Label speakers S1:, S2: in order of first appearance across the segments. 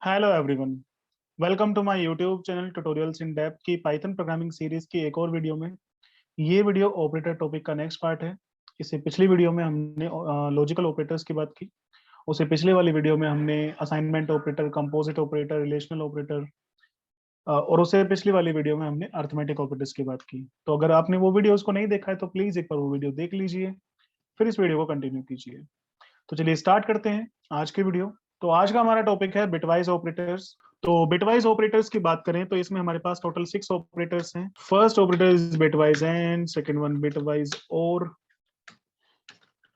S1: Hello everyone, welcome to my YouTube channel tutorials in depth की Python programming series की एक और video में। ये वीडियो ऑपरेटर टॉपिक का नेक्स्ट पार्ट है। इससे पिछली वीडियो में हमने लॉजिकल ऑपरेटर्स की बात की। उससे पिछले वाली वीडियो में हमने assignment operator, composite operator, relational operator और उससे पिछली वाली वीडियो में हमने अर्थमेटिक ऑपरेटर्स की बात की। तो अगर आपने वो वीडियोस को नहीं देखा है तो प्लीज एक बार वो वीडियो देख लीजिए, फिर इस वीडियो को कंटिन्यू कीजिए। तो चलिए स्टार्ट करते हैं आज की वीडियो। तो आज का हमारा टॉपिक है बिटवाइज ऑपरेटर्स। तो बिटवाइज ऑपरेटर्स की बात करें तो इसमें हमारे पास टोटल 6 ऑपरेटर्स हैं। First operator is bitwise and, second one bitwise or,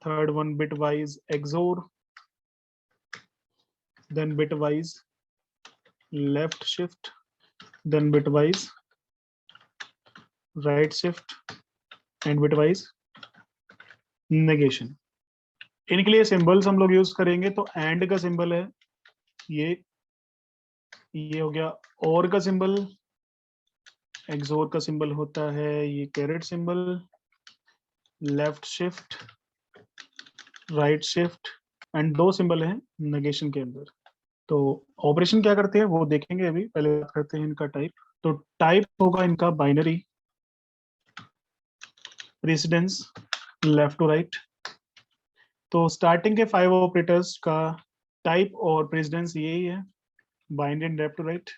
S1: third one bitwise XOR, then bitwise left shift, then bitwise right shift and bitwise negation. इनके लिए सिंबल्स हम लोग यूज करेंगे। तो एंड का सिंबल है ये ये हो गया। और का सिंबल, एक्सोर का सिंबल होता है ये carat symbol. Left shift, right shift and दो सिंबल हैं नेगेशन के अंदर। तो ऑपरेशन क्या करते हैं वो देखेंगे। अभी पहले बात करते हैं इनका टाइप। तो टाइप होगा इनका binary, precedence left to right. तो स्टार्टिंग के 5 ऑपरेटर्स का टाइप और प्रेसिडेंस यही है, binary and left to right.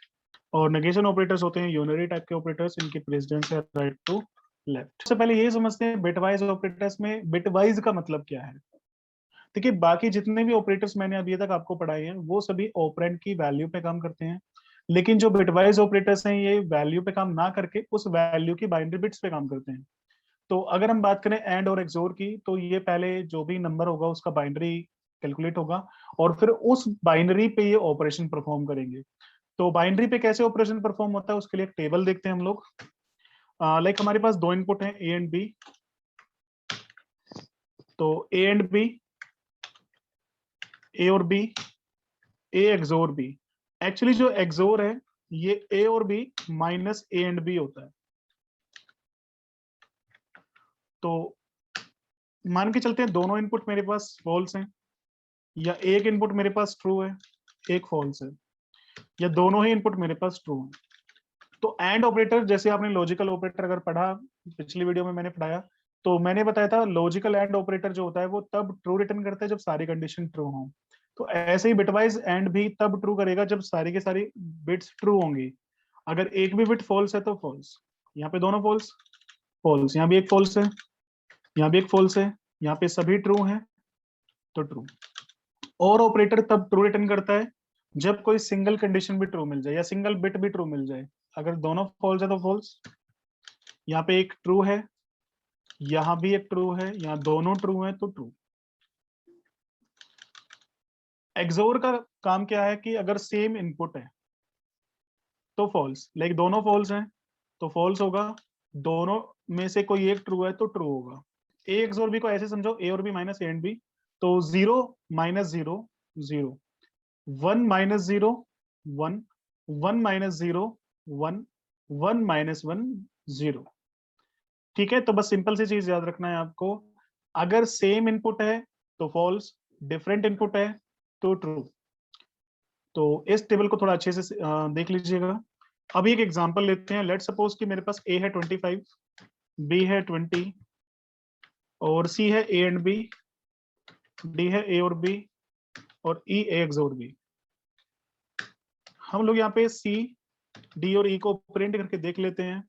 S1: और नेगेशन ऑपरेटर्स होते हैं यूनरी टाइप के ऑपरेटर्स, इनकी प्रेसिडेंस है राइट टू लेफ्ट। सबसे पहले ये समझते हैं बिटवाइज ऑपरेटर्स में बिटवाइज का मतलब क्या है। देखिए, बाकी जितने भी ऑपरेटर्स मैंने अभी तक आपको पढ़ाए हैं वो सभी ऑपरेंड की वैल्यू पे काम करते हैं, लेकिन जो बिटवाइज ऑपरेटर्स हैं ये वैल्यू पे काम ना करके उस वैल्यू की बाइनरी बिट्स पे काम करते हैं। तो अगर हम बात करें एंड और एक्सोर की, तो ये पहले जो भी नंबर होगा उसका बाइनरी कैलकुलेट होगा और फिर उस बाइनरी पे ये ऑपरेशन परफॉर्म करेंगे। तो बाइनरी पे कैसे ऑपरेशन परफॉर्म होता है उसके लिए एक टेबल देखते हैं हम लोग। लाइक हमारे पास दो इनपुट हैं ए एंड बी। तो ए एंड बी, ए और B, A XOR B. Actually जो एक्सोर है ये ए और B minus A and B होता है। तो मान के चलते हैं दोनों इनपुट मेरे पास फॉल्स हैं, या एक इनपुट मेरे पास ट्रू है, एक फॉल्स है, या दोनों ही इनपुट मेरे पास ट्रू है। तो एंड ऑपरेटर, जैसे आपने लॉजिकल ऑपरेटर अगर पढ़ा, पिछली वीडियो में मैंने पढ़ाया, तो मैंने बताया था लॉजिकल एंड ऑपरेटर जो होता है वो तब ट्रू रिटर्न करता है जब सारी कंडीशन ट्रू हो। तो ऐसे ही बिटवाइज एंड भी तब ट्रू करेगा जब सारी की सारी बिट्स ट्रू होंगी। अगर एक भी बिट फॉल्स है तो फॉल्स। यहाँ पे दोनों फॉल्स, फॉल्स, यहाँ भी एक फॉल्स है, यहाँ भी एक फॉल्स है, यहाँ पे सभी ट्रू हैं तो ट्रू। और ऑपरेटर तब ट्रू रिटर्न करता है जब कोई सिंगल कंडीशन भी ट्रू मिल जाए या सिंगल बिट भी ट्रू मिल जाए। अगर दोनों फॉल्स है तो फॉल्स, यहाँ पे एक ट्रू है, यहाँ भी एक ट्रू है, यहाँ दोनों ट्रू है तो ट्रू। एक्सोर का काम क्या है कि अगर सेम इनपुट है तो फॉल्स, लाइक दोनों फॉल्स हैं तो फॉल्स होगा, दोनों में से कोई एक ट्रू है तो ट्रू होगा। ए एक्सोर बी को ऐसे समझो, ए और B minus A and B. तो 0 माइनस 0 0, 1 माइनस 0 1, 1 माइनस 0 1, 1 माइनस 1 0। ठीक है, तो बस सिंपल सी चीज याद रखना है आपको, अगर सेम इनपुट है तो फॉल्स, डिफरेंट इनपुट है तो ट्रू। तो इस टेबल को थोड़ा अच्छे से देख लीजिएगा। अभी एक एग्जांपल लेते हैं। लेट सपोज कि मेरे पास ए है 25, बी है 20 और सी है ए एंड बी, डी है ए और बी और ई ए एक्स और बी। हम लोग यहाँ पे सी, डी और ई को प्रिंट करके देख लेते हैं।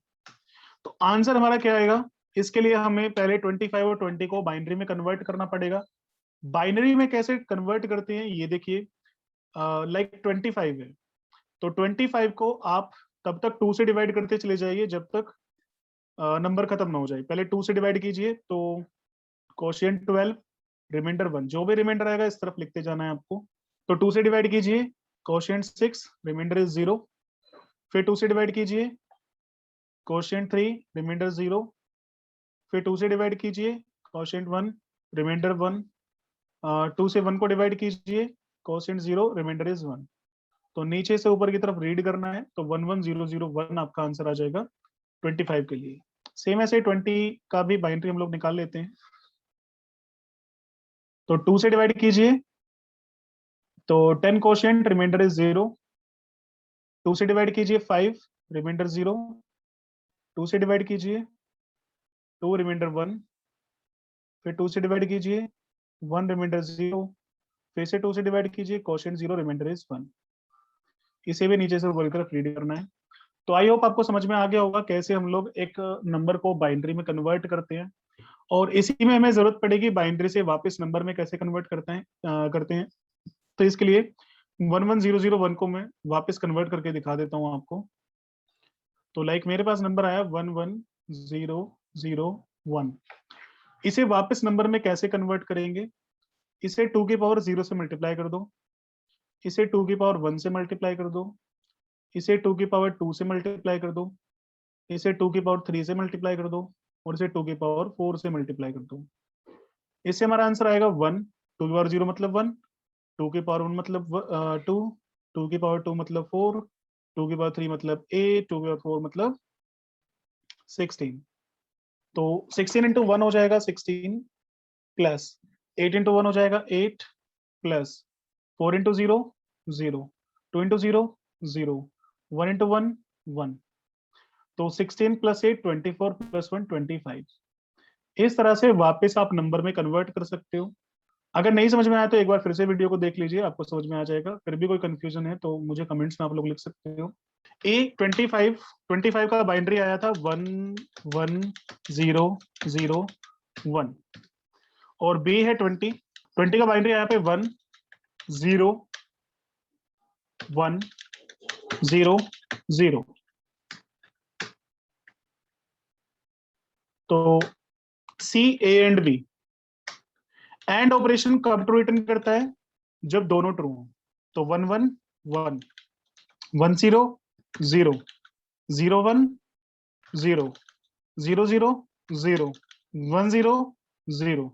S1: तो आंसर हमारा क्या आएगा, इसके लिए हमें पहले 25 और 20 को बाइनरी में कन्वर्ट करना पड़ेगा। बाइनरी में कैसे कन्वर्ट करते हैं ये देखिए। लाइक 25 है तो 25 को आप तब तक 2 से डिवाइड करते चले जाइए जब तक नंबर खत्म ना हो जाए। पहले 2 से डिवाइड कीजिए तो कोशिएंट 12, रिमाइंडर 1, जो भी रिमाइंडर आएगा इस तरफ लिखते जाना है आपको। तो 2 से डिवाइड कीजिए, कोशिएंट 6, रिमाइंडर इज 0। फिर 2 से डिवाइड कीजिए, कोशिएंट 3, रिमाइंडर 0। फिर 2 से डिवाइड कीजिए, कोशिएंट 1, रिमाइंडर 1। 2 से 1 को डिवाइड कीजिए, कोशिएंट 0, रिमाइंडर इज 1। तो नीचे से ऊपर की तरफ रीड करना है तो 11001 आपका आंसर आ जाएगा 25 के लिए। सेम ऐसे 20 का भी बाइनरी हम लोग निकाल लेते हैं। तो 2 से डिवाइड कीजिए तो 10 कोशिएंट, रिमाइंडर इज 0। 2 से डिवाइड कीजिए 5, रिमाइंडर 0, 2 से डिवाइड कीजिए 2, रिमाइंडर 1, फिर 2 से डिवाइड कीजिए 1, रिमाइंडर 0, फिर से 2 से डिवाइड कीजिए क्वोशिएंट 0, रिमाइंडर इज 1। इसे भी नीचे से ऊपर की तरफ रीड करना है। तो आई होप आपको समझ में आ गया होगा कैसे हम लोग एक नंबर को बाइनरी में कन्वर्ट करते हैं, और इसी में हमें जरूरत पड़ेगी बाइनरी से वापस नंबर में कैसे कन्वर्ट करते हैं। तो इसके लिए 11001 को मैं वापस कन्वर्ट करके दिखा देता हूँ आपको। तो लाइक मेरे पास नंबर आया 11001, इसे वापस नंबर में कैसे कन्वर्ट करेंगे? इसे 2 की पावर 0 से मल्टीप्लाई कर दो, इसे 2 की पावर 1 से मल्टीप्लाई कर दो, इसे 2 की पावर 2 से मल्टीप्लाई कर दो, इसे 2 की पावर 3 से मल्टीप्लाई कर दो, और इसे 2 की पावर 4 से मल्टीप्लाई कर दो। इससे हमारा आंसर आएगा 1, 2 की पावर 0 मतलब 1, 2 की पावर 1 मतलब 2, 2 की पावर 2 मतलब 4, 2 की पावर 3 मतलब 8, 2 की पावर 4 मतलब 16। तो 16 इंटू 1 हो जाएगा 16, प्लस 8 इंटू 1 हो जाएगा 8, प्लस 4 इंटू 0 0, 2 इंटू 0 0, 1 इंटू 1 1। तो 16 प्लस 8 24, प्लस 1 25। इस तरह से वापस आप नंबर में कन्वर्ट कर सकते हो। अगर नहीं समझ में आया तो एक बार फिर से वीडियो को देख लीजिए, आपको समझ में आ जाएगा। फिर भी कोई कंफ्यूजन है तो मुझे कमेंट्स में आप लोग लिख सकते हो। ए 25 का बाइनरी आया था 11001, और बी है 20 का बाइनरी आया पे 10100। तो C, A and B, and operation कब ट्रू रिटर्न करता है? जब दोनों ट्रू हो। तो 111 10 0 01 0 00 0 10 0।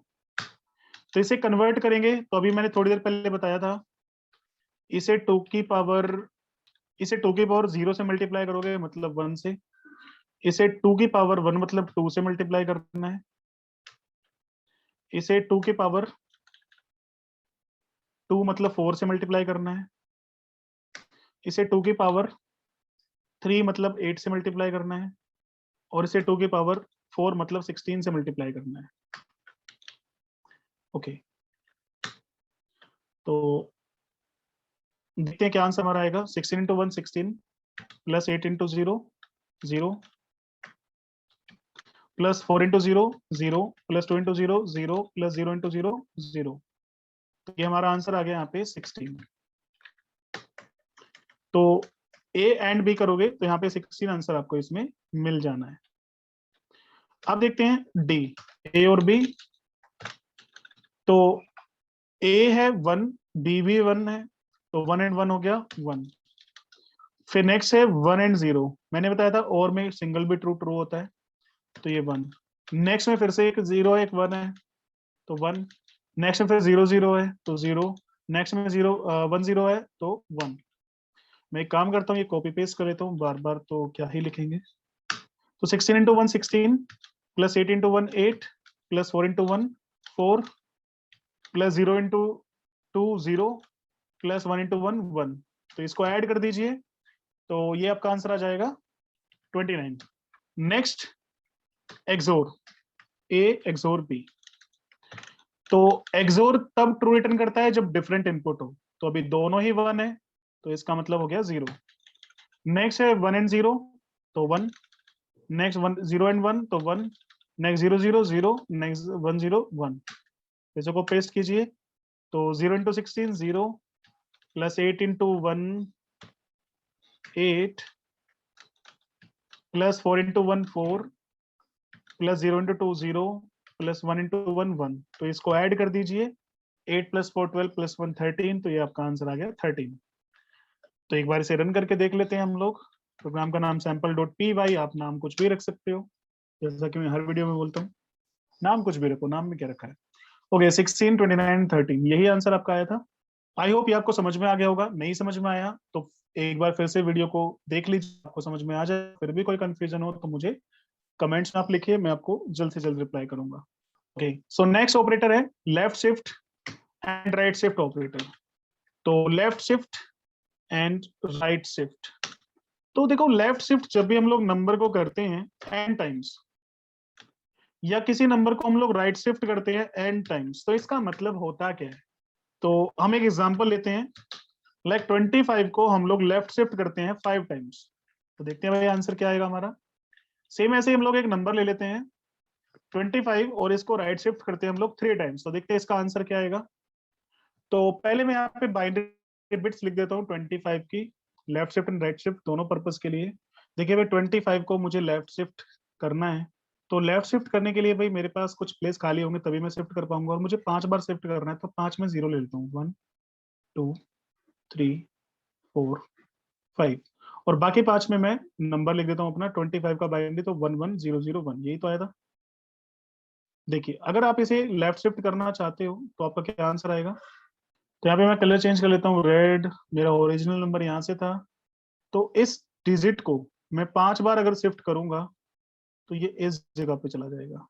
S1: तो इसे कन्वर्ट करेंगे तो अभी मैंने थोड़ी देर पहले बताया था, इसे 2 की पावर 0 से मल्टीप्लाई करोगे मतलब 1 से, इसे 2 की पावर 1 मतलब 2 से मल्टीप्लाई करना है, इसे 2 की पावर 2 मतलब 4 से मल्टीप्लाई करना है, इसे 2 की पावर 3 मतलब 8 से मल्टीप्लाई करना है, और इसे 2 की पावर 4 मतलब 16 से मल्टीप्लाई करना है। ओके, तो देखते हैं क्या आंसर हमारा आएगा। 16 into 1 16, plus 8 into 0 0, plus 4 into 0 0, plus 2 into 0 0, plus 0 into 0 0। तो ये हमारा आंसर आ गया यहाँ पे 16। तो ए एंड बी करोगे तो यहाँ पे 16 आंसर आपको इसमें मिल जाना है। अब देखते हैं डी, ए और बी। तो ए है 1, बी भी 1 है, तो 1 एंड 1 हो गया 1। फिर नेक्स्ट है 1 एंड 0, मैंने बताया था और में सिंगल भी ट्रू ट्रू होता है, तो ये 1। नेक्स्ट में फिर से एक 0 है एक 1 है, तो 1। नेक्स्ट में फिर 0 0 है तो 0, नेक्स्ट में 0 1 0 है तो 1। मैं एक काम करता हूँ, ये कॉपी पेस्ट कर लेता हूँ बार बार, तो क्या ही लिखेंगे। तो 16 into 1 16, plus 8 into 1 8, plus 4 into 1 4, plus 0 into 2 0, plus 1 into 1 1। तो इसको ऐड कर दीजिए तो ये आपका आंसर आ जाएगा 29। नेक्स्ट एक्सोर, ए एक्सोर बी। तो एक्सोर तब ट्रू रिटर्न करता है जब डिफरेंट इनपुट हो। तो अभी दोनों ही 1 है, तो इसका मतलब हो गया 0। नेक्स्ट है 1 एंड 0, तो 1। नेक्स्ट 1 0 एंड 1 तो 1। Next 0 0 0, next 1 0 1। इसको पेस्ट कीजिए तो 0 into 16 0, plus 8 into 1 8, plus 4 into 1 4, plus 0 into 2 0, plus 1 into 1 1। तो इसको ऐड कर दीजिए, 8 प्लस 4 12, प्लस 1 13। तो ये आपका आंसर आ गया 13। तो एक बार इसे रन करके देख लेते हैं हम लोग। प्रोग्राम का नाम sample.py, आप नाम कुछ भी रख सकते हो, जैसा कि मैं हर वीडियो में बोलता हूँ, नाम कुछ भी रखो, नाम में क्या रखा है। ओके 16 29 13, यही आंसर आपका आया था। आई होप ये आपको समझ में आ गया होगा। नहीं समझ में आया तो एक बार फिर से वीडियो को देख लीजिए, आपको समझ में आ जाए। फिर भी कोई कंफ्यूजन हो तो मुझे कमेंट्स में आप लिखिए, मैं आपको जल्द से जल्द रिप्लाई करूंगा। ओके, सो नेक्स्ट ऑपरेटर है left shift and right shift operator. तो left shift and right shift, तो देखो लेफ्ट शिफ्ट जब भी हम लोग नंबर को करते हैं n टाइम्स, या किसी नंबर को हम लोग राइट शिफ्ट करते हैं n टाइम्स, तो इसका मतलब होता क्या है? तो हम एक एग्जांपल लेते हैं, लाइक 25 को हम लोग लेफ्ट शिफ्ट करते हैं 5 टाइम्स, तो देखते हैं भाई आंसर क्या आएगा हमारा। सेम ऐसे ही हम लोग एक नंबर ले लेते हैं 25 और इसको राइट शिफ्ट करते हैं हम लोग 3 टाइम्स, तो देखते हैं इसका आंसर क्या आएगा। तो पहले मैं यहाँ पे बाइनरी बिट्स लिख देता हूँ 25 की, left shift and right shift दोनों पर्पस के लिए। देखिए भाई 25 को मुझे लेफ्ट शिफ्ट करना है, तो लेफ्ट शिफ्ट करने के लिए भाई मेरे पास कुछ प्लेस खाली होंगे तभी मैं शिफ्ट कर पाऊंगा, और मुझे 5 बार शिफ्ट करना है, तो 5 में 0 ले लेता हूँ, 1 2 3 4 5, और बाकी 5 में मैं नंबर लिख देता हूँ अपना 25 का बाइनरी, तो 11001, यही तो आया था। देखिए अगर आप इसे लेफ्ट शिफ्ट करना चाहते हो तो आपका क्या आंसर आएगा। तो यहाँ पे मैं कलर चेंज कर लेता हूँ, रेड, मेरा ओरिजिनल नंबर यहाँ से था, तो इस डिजिट को मैं 5 बार अगर शिफ्ट करूंगा तो ये इस जगह पे चला जाएगा,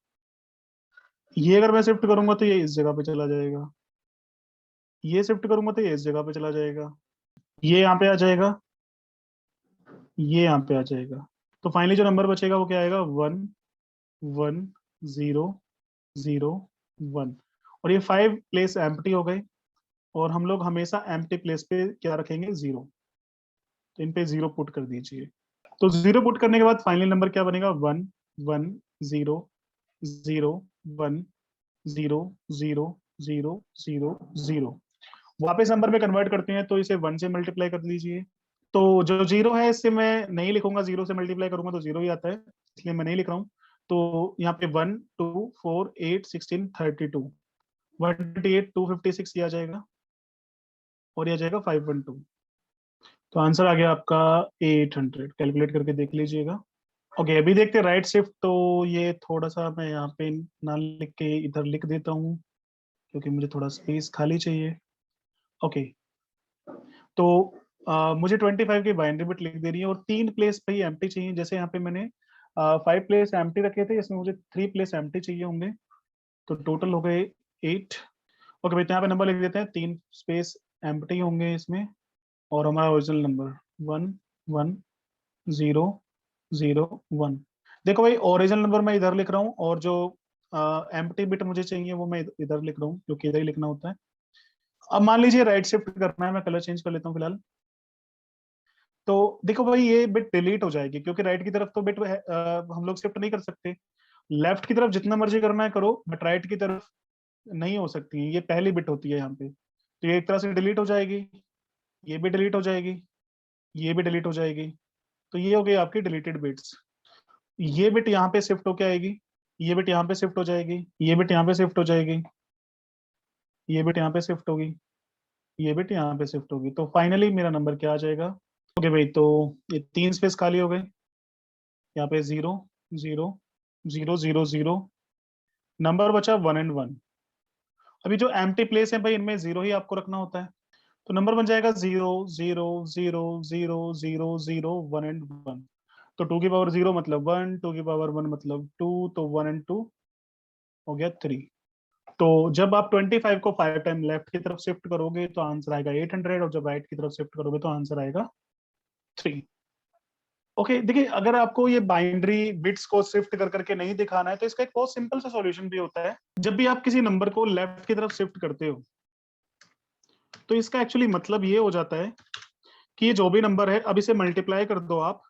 S1: ये अगर मैं शिफ्ट करूंगा तो ये इस जगह पे चला जाएगा, ये शिफ्ट करूंगा तो ये इस जगह पे चला जाएगा, ये यहाँ पे आ जाएगा, ये यहाँ पे आ जाएगा। तो फाइनली जो नंबर बचेगा वो क्या आएगा, 1 1 0 0 1, और ये 5 प्लेस एम्प्टी हो गए, और हम लोग हमेशा एम्प्टी प्लेस पे क्या रखेंगे, 0, तो इन पे 0 पुट कर दीजिए। तो 0 पुट करने के बाद फाइनल नंबर क्या बनेगा, 1 1 0 1 0 0 0 0 0। वापस नंबर में कन्वर्ट करते हैं तो इसे 1 से मल्टीप्लाई कर लीजिए। तो जो 0 है इससे मैं नहीं लिखूंगा, 0 से मल्टीप्लाई करूंगा तो 0 ही आता है, इसलिए मैं नहीं लिख रहा हूँ। तो यहाँ पे 1 2 4 8 16 32, 128 256 ये आ जाएगा, और ये आ जाएगा 512। तो आंसर आ गया आपका 800, कैलकुलेट करके देख लीजिएगा। ओके अभी देखते हैं राइट शिफ्ट, तो ये थोड़ा सा मैं यहाँ पे ना लिख के इधर लिख देता हूँ, क्योंकि मुझे थोड़ा स्पेस खाली चाहिए। ओके तो मुझे 25 की बाइनरी बिट लिख दे रही है, और 3 प्लेस भाई एम्प्टी चाहिए, जैसे यहाँ पे मैंने 5 प्लेस एम्प्टी रखे थे, इसमें मुझे 3 प्लेस एम्प्टी चाहिए होंगे, तो टोटल हो गए 8। ओके भाई तो यहाँ पे नंबर लिख देते हैं, 3 स्पेस एम्प्टी होंगे इसमें, और हमारा ओरिजिनल नंबर 1 1 0 0 1। देखो भाई ओरिजिनल नंबर मैं इधर लिख रहा हूँ, और जो एम्प्टी बिट मुझे चाहिए वो मैं इधर लिख रहा हूँ, क्योंकि इधर ही लिखना होता है। अब मान लीजिए राइट शिफ्ट करना है, मैं कलर चेंज कर लेता हूँ फिलहाल। तो देखो भाई ये बिट डिलीट हो जाएगी, क्योंकि राइट की तरफ तो बिट हम लोग शिफ्ट नहीं कर सकते, लेफ्ट की तरफ जितना मर्जी करना है करो, बट राइट की तरफ नहीं हो सकती, ये पहली बिट होती है यहाँ पे, तो ये एक तरह से डिलीट हो जाएगी, ये भी डिलीट हो जाएगी, ये भी डिलीट हो जाएगी। तो ये हो गई आपकी डिलीटेड बिट्स। ये बिट यहाँ पे शिफ्ट होके आएगी, ये बिट यहाँ पे शिफ्ट हो जाएगी, ये बिट यहाँ पे शिफ्ट हो जाएगी, ये बिट यहाँ पे शिफ्ट होगी, ये बिट यहाँ पे शिफ्ट होगी, तो फाइनली मेरा नंबर क्या आ जाएगा। ओके भाई तो ये 3 स्पेस खाली हो गए, यहाँ पे 0 0 0 0 0, नंबर बचा 1 and 1। अभी जो एम्प्टी प्लेस है भाई इनमें 0 ही आपको रखना होता है, तो नंबर बन जाएगा 0 0 0 0 0 0 1 and 1। तो 2 की पावर 0 मतलब 1, 2 की पावर 1 मतलब 2, तो 1 and 2 हो गया 3। तो जब आप 25 को 5 टाइम लेफ्ट की तरफ शिफ्ट करोगे तो आंसर आएगा 800, और जब राइट की तरफ शिफ्ट करोगे तो आंसर आएगा 3। ओके देखिए अगर आपको ये बाइनरी बिट्स को शिफ्ट कर करके नहीं दिखाना है, तो इसका एक बहुत सिंपल सा सॉल्यूशन भी होता है। जब भी आप किसी नंबर को लेफ्ट की तरफ शिफ्ट करते हो, तो इसका एक्चुअली मतलब ये हो जाता है कि ये जो भी नंबर है, अब इसे मल्टीप्लाई कर दो आप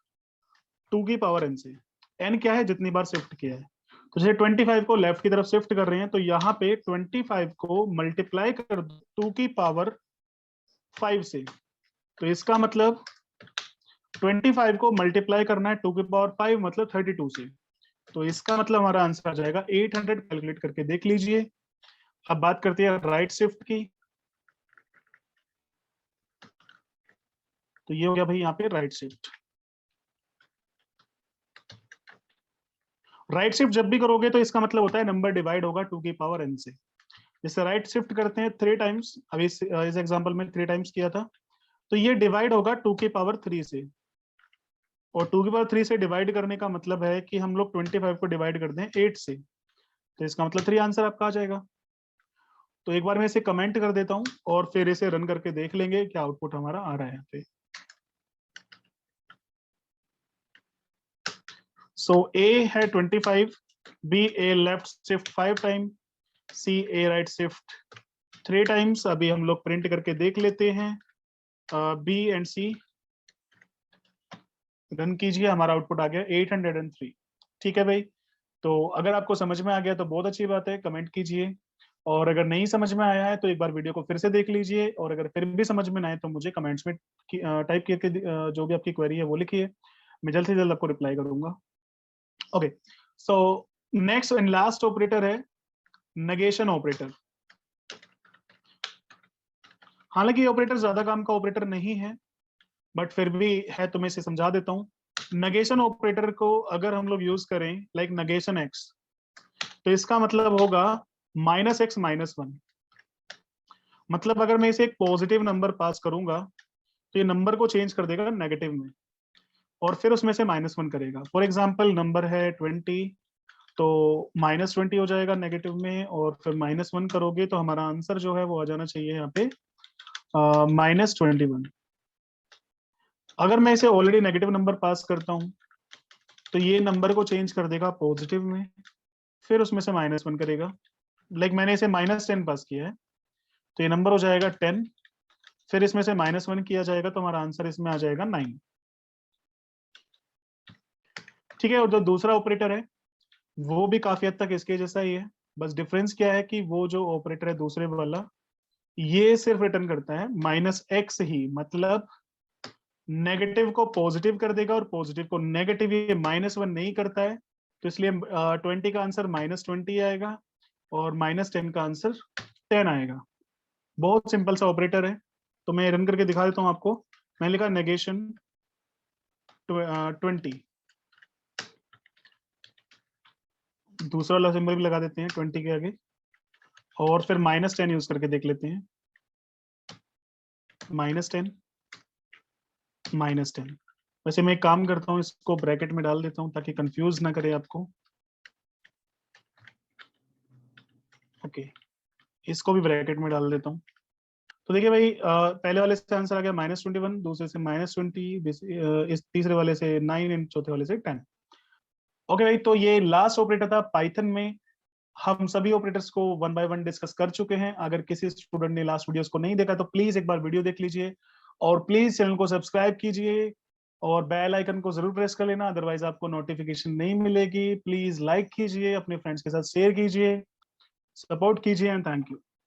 S1: 2 की पावर n से। n क्या है, जितनी बार शिफ्ट किया है। तो जैसे 25 को लेफ्ट की तरफ शिफ्ट कर रहे हैं, तो यहाँ पे 25 को मल्टीप्लाई कर दो 2 की पावर 5 से, तो इसका मतलब 25 को मल्टीप्लाई करना है 2 की पावर 5 मतलब 32 से, तो इसका मतलब हमारा आंसर आ जाएगा 800। कैलकुलेट करके देख लीजिए। अब बात करते हैं राइट शिफ्ट की, तो ये हो गया भाई यहाँ पे राइट शिफ्ट। राइट शिफ्ट जब भी करोगे तो इसका मतलब होता है नंबर डिवाइड होगा 2 की पावर n से। जैसे राइट शिफ्ट करते हैं 3 टाइम्स, अभी इस एग्जांपल में 3 टाइम्स किया था, तो ये डिवाइड होगा 2 की पावर 3 से, और 2 की पावर 3 से डिवाइड करने का मतलब है कि हम लोग 25 को डिवाइड कर दें 8 से, तो इसका मतलब 3 आंसर आपका आ जाएगा। तो एक बार मैं इसे कमेंट कर देता हूँ, और फिर इसे रन करके देख लेंगे क्या आउटपुट हमारा आ रहा है यहाँ पे। सो ए है 25, बी ए लेफ्ट शिफ्ट 5 टाइम, सी ए राइट शिफ्ट 3 टाइम्स। अभी हम लोग प्रिंट करके देख लेते हैं। बी एंड सी रन कीजिए, हमारा आउटपुट आ गया 803। ठीक है भाई, तो अगर आपको समझ में आ गया तो बहुत अच्छी बात है, कमेंट कीजिए। और अगर नहीं समझ में आया है तो एक बार वीडियो को फिर से देख लीजिए, और अगर फिर भी समझ में ना आए तो मुझे कमेंट्स में टाइप करके जो भी आपकी क्वेरी है वो लिखिए, मैं जल्द से जल्द आपको रिप्लाई करूंगा। Okay, so next and last operator है नेगेशन ऑपरेटर। हालांकि ये ऑपरेटर ज्यादा काम का ऑपरेटर नहीं है, बट फिर भी है तो मैं इसे समझा देता हूँ। नेगेशन ऑपरेटर को अगर हम लोग यूज करें लाइक नेगेशन एक्स, तो इसका मतलब होगा -x-1। मतलब अगर मैं इसे एक पॉजिटिव नंबर पास करूंगा तो ये नंबर को चेंज कर देगा नेगेटिव में, और फिर उसमें से -1 करेगा। फॉर एग्जाम्पल नंबर है 20, तो -20 हो जाएगा नेगेटिव में, और फिर -1 करोगे तो हमारा आंसर जो है वो आ जाना चाहिए यहाँ पे -21। अगर मैं इसे ऑलरेडी नेगेटिव नंबर पास करता हूँ तो ये नंबर को चेंज कर देगा पॉजिटिव में, फिर उसमें से -1 करेगा। लाइक मैंने इसे -10 पास किया है, तो ये नंबर हो जाएगा 10, फिर इसमें से -1 किया जाएगा तो हमारा आंसर इसमें आ जाएगा 9। ठीक है, और जो दूसरा ऑपरेटर है वो भी काफी हद तक इसके जैसा ही है, बस डिफरेंस क्या है कि वो जो ऑपरेटर है दूसरे वाला, ये सिर्फ रिटर्न करता है -x ही, मतलब नेगेटिव को पॉजिटिव कर देगा और पॉजिटिव को नेगेटिव, ये -1 नहीं करता है। तो इसलिए 20 का आंसर -20 आएगा और -10 का आंसर 10 आएगा। बहुत सिंपल सा ऑपरेटर है, तो मैं रन करके दिखा देता हूँ आपको। मैंने लिखा नेगेशन 20, दूसरा वाला सिंबल भी लगा देते हैं 20 के आगे, और फिर -10 यूज करके देख लेते हैं। -10, -10। वैसे मैं एक काम करता हूँ, इसको ब्रैकेट में डाल देता हूँ ताकि कंफ्यूज ना करे आपको। ओके, इसको भी ब्रैकेट में डाल देता हूँ। तो देखिए भाई, पहले वाले से आंसर आ गया -21, दूसरे से -20, इस तीसरे वाले से 9 एंड चौथे वाले से 10। ओके भाई, तो ये लास्ट ऑपरेटर था पाइथन में। हम सभी ऑपरेटर्स को 1 बाय 1 डिस्कस कर चुके हैं। अगर किसी स्टूडेंट ने लास्ट वीडियोस को नहीं देखा तो प्लीज एक बार वीडियो देख लीजिए, और प्लीज चैनल को सब्सक्राइब कीजिए और बेल आइकन को जरूर प्रेस कर लेना, अदरवाइज आपको नोटिफिकेशन नहीं मिलेगी। प्लीज लाइक कीजिए, अपने फ्रेंड्स के साथ शेयर कीजिए, सपोर्ट कीजिए, एंड थैंक यू।